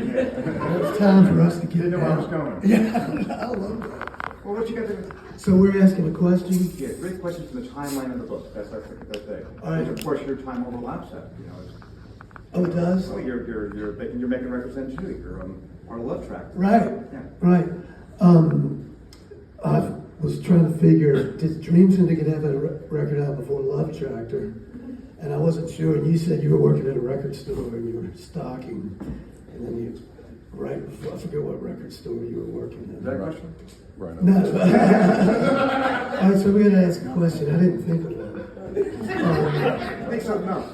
It's time for us to get Didn't know where I was going. Yeah, I love that. Well, what you got there? So we're asking a question? Yeah, great question from the timeline of the book. That's our thing. All right. Which, of course, your time overlaps that. Oh, it does? Oh, you're making records then too. You're part of Love Track. Right, Yeah. right. I was trying to figure, did Dream Syndicate have a record out before Love Tractor? And I wasn't sure, and you said you were working at a record store and you were stocking, and then you, right before, I forget what record store you were working at. Is that a question? Right. No. All right, so we had to ask a question. I didn't think of that. Think something else.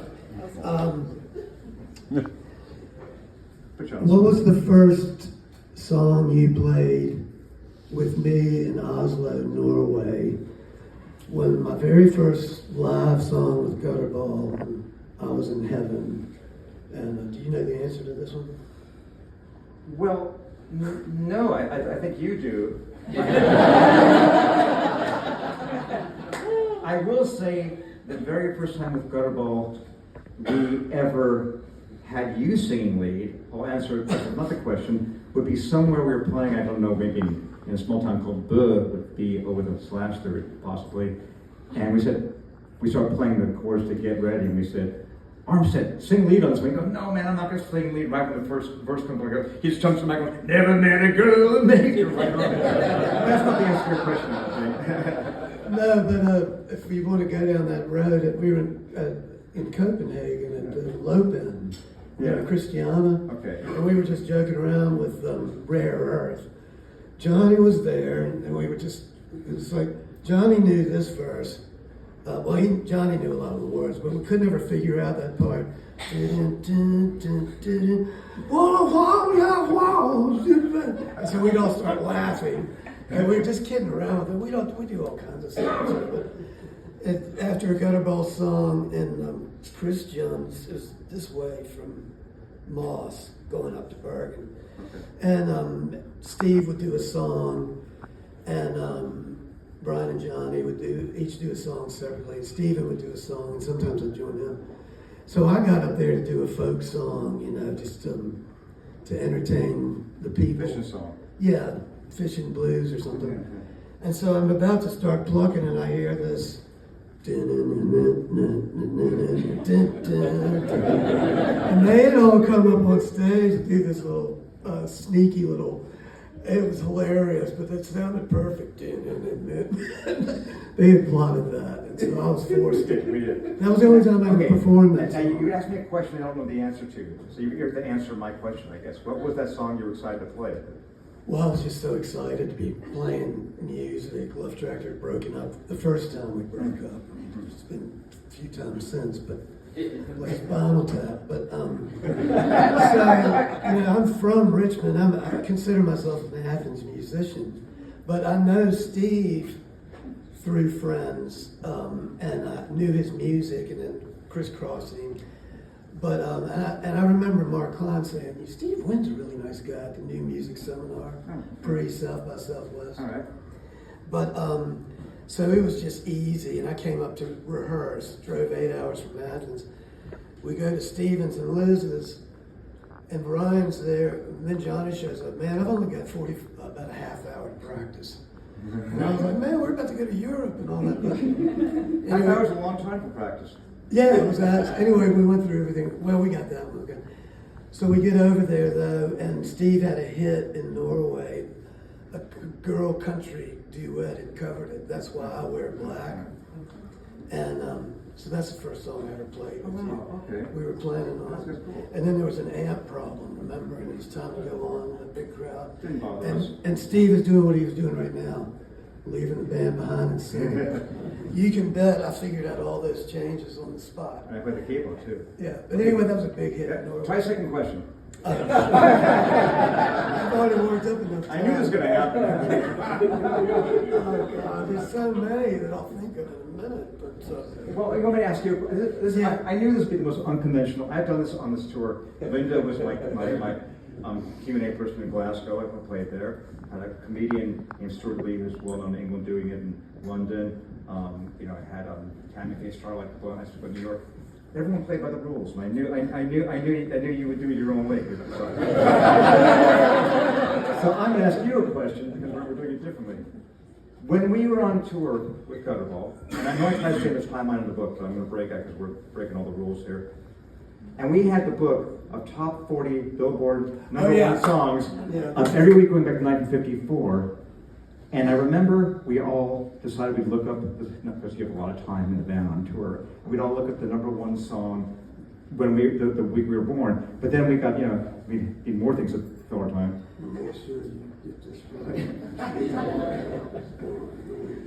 Put you on the What spot. was the first song you played with me in Oslo, Norway? When my very first live song with Gutterball, I was in heaven. And do you know the answer to this one? Well, no, I think you do. I will say the very first time with Gutterball we ever had you singing lead, I'll answer another question, would be somewhere we were playing, I don't know, maybe in a small town called Bø, would be over the slash there possibly. And we started playing the chorus to Get Ready, and we said, Armistead, sing lead on this one. He goes, no man, I'm not going to sing lead right when the first verse comes. I go, he just jumps in the mic and goes, never met a girl that made you right on. That's not the answer to your question, I think. No, but if you want to go down that road, we were in Copenhagen at Lopen, Christiana. Okay. And we were just joking around with Rare Earth. Johnny was there, and we were just, it was like, Johnny knew this verse. Johnny knew a lot of the words, but we could never figure out that part. And so we'd all start laughing, and we were just kidding around with it. We do all kinds of stuff. But after a Gutterball song, and Chris Jones is this way from Moss going up to Bergen, and Steve would do a song, and Brian and Johnny would each do a song separately, and Steven would do a song, and sometimes I'd join him. So I got up there to do a folk song, just to entertain the people. Fishing song. Yeah, fishing blues or something. And so I'm about to start plucking, and I hear this. And they had all come up on stage to do this little sneaky little. It was hilarious, but that sounded perfect. They had plotted that, and so I was forced to. We did. That was the only time I ever performed that Now, song. you asked me a question I don't know the answer to. So you're to answer my question, I guess. What was that song you were excited to play? Well, I was just so excited to be playing music. Love Tractor had broken up the first time we broke up. It's been a few times since, but like Spinal Tap. But so I'm from Richmond. I consider myself an Athens musician, but I know Steve through friends, and I knew his music, and then crisscrossing. But and I remember Mark Klein saying, Steve Wynn's a really nice guy at the New Music Seminar, pre-South by Southwest. All right. But so it was just easy, and I came up to rehearse, drove 8 hours from Athens. We go to Stevens and Liz's, and Brian's there, and then Johnny shows up. Man, I've only got about a half hour to practice. And I was like, man, we're about to go to Europe and all that. But Half hour's a long time for practice. yeah, it was that. Anyway, we went through everything. Well, we got that one. Okay. So we get over there, though, and Steve had a hit in Norway. A girl country duet had covered it. That's Why I Wear Black. And so that's the first song I ever played with you. Oh, okay. We were planning on That's it. cool. And then there was an amp problem, remember? And it was time to go on in a big crowd. Didn't bother us. And Steve is doing what he was doing right now, leaving the band behind and singing. You can bet I figured out all those changes on the spot. And I played the keyboard too. Yeah, but anyway, that was a big hit in Norway. My second question. I've already worked up enough time. I knew this was going to happen. Oh, God, there's so many that I'll think of in a minute. But, Well, I'm going to ask you. Yeah. I knew this would be the most unconventional. I've done this on this tour. Linda was my Q&A person in Glasgow. I played there. I had a comedian named Stuart Lee, who's well known in England, doing it in London. I had Tammy Faye Starlight when I spoke in New York. Everyone played by the rules, and I knew you would do it your own way. question because we're doing it differently. When we were on tour with Gutterball, and I know I tried to say this timeline in the book, but I'm going to break that because we're breaking all the rules here. And we had the book of top 40 Billboard number one songs every week going back to 1954. And I remember we all decided we'd look up, because you have a lot of time in the band on tour, we'd all look at the number one song when the week we were born. But then we got, we need more things to fill our time. Make sure you get this right.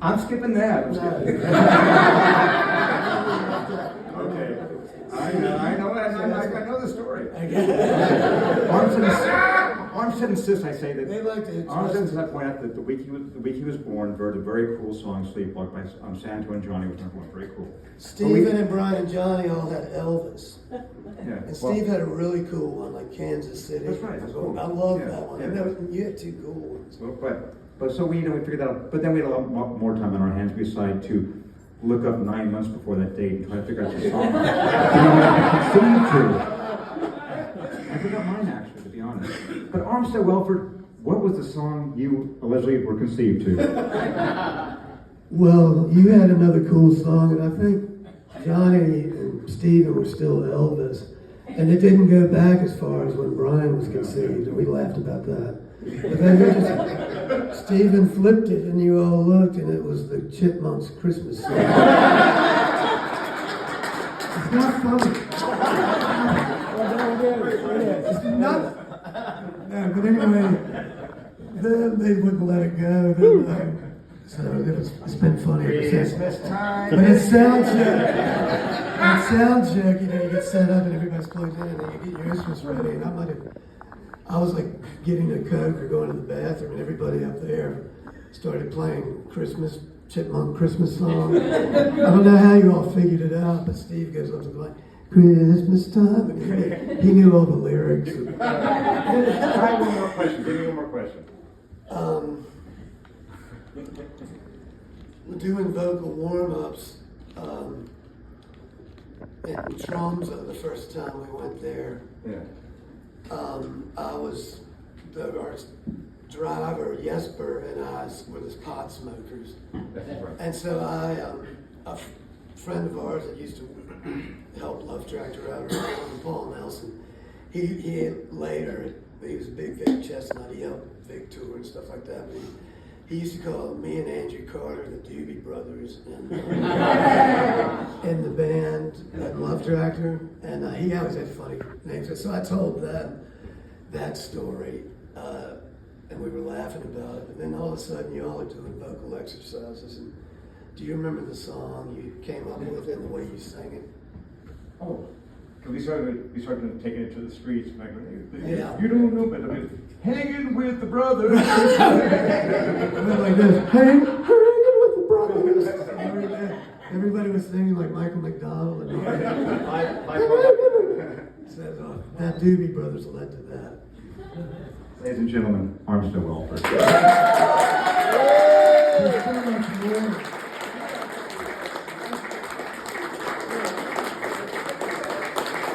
I'm skipping that. Okay. I know the story. Armistead insists I say that. They like to. Armistead insists I point out that the week he was born, wrote a very cool song, "Sleepwalk" by Santo and Johnny, which was very cool. Stephen and Brian and Johnny all had Elvis. Yeah. And Steve had a really cool one, like Kansas City. That's right. That's cool. I love that one. Yeah. You had two cool ones. Well, but so we figured that out. But then we had a lot more time on our hands. We decided to look up 9 months before that date and try to figure out the song. I forgot mine actually, to be honest. But Armistead Wellford, what was the song you allegedly were conceived to? Well, you had another cool song, and I think Johnny and Stephen were still Elvis. And it didn't go back as far as when Brian was conceived, and we laughed about that. But then Stephen flipped it, and you all looked, and it was the Chipmunks Christmas song. It's not funny. It's not. No, but anyway, then they wouldn't let it go. So it's been funny ever since. But it sounds check, you get set up and everybody's plugged in and then you get your instruments ready. And I was like getting a Coke or going to the bathroom and everybody up there started playing Chipmunk Christmas song. I don't know how you all figured it out, but Steve goes up to the mic, "Christmas time," and he knew all the lyrics. Give me one more question. Doing vocal warm-ups in Tromsø the first time we went there. Yeah. Our driver Jesper and I were the pot smokers, and so a friend of ours that used to help Love Tractor out around Paul Nelson, he later he was a big Vic Chestnut. He helped Vic tour and stuff like that. But he used to call me and Andrew Carter the Doobie Brothers in the band at Love Tractor, and he always had funny names. So I told them that story, and we were laughing about it. And then all of a sudden, you all are doing vocal exercises. And do you remember the song you came up with and the way you sang it? Oh. We started taking it to the streets. And I go, Yeah. You don't know, but I mean, hanging with the brothers. And then like this, hanging with the brothers. Everybody was singing like Michael McDonald. And said, that Doobie Brothers led to that. Ladies and gentlemen, Armistead Wellford.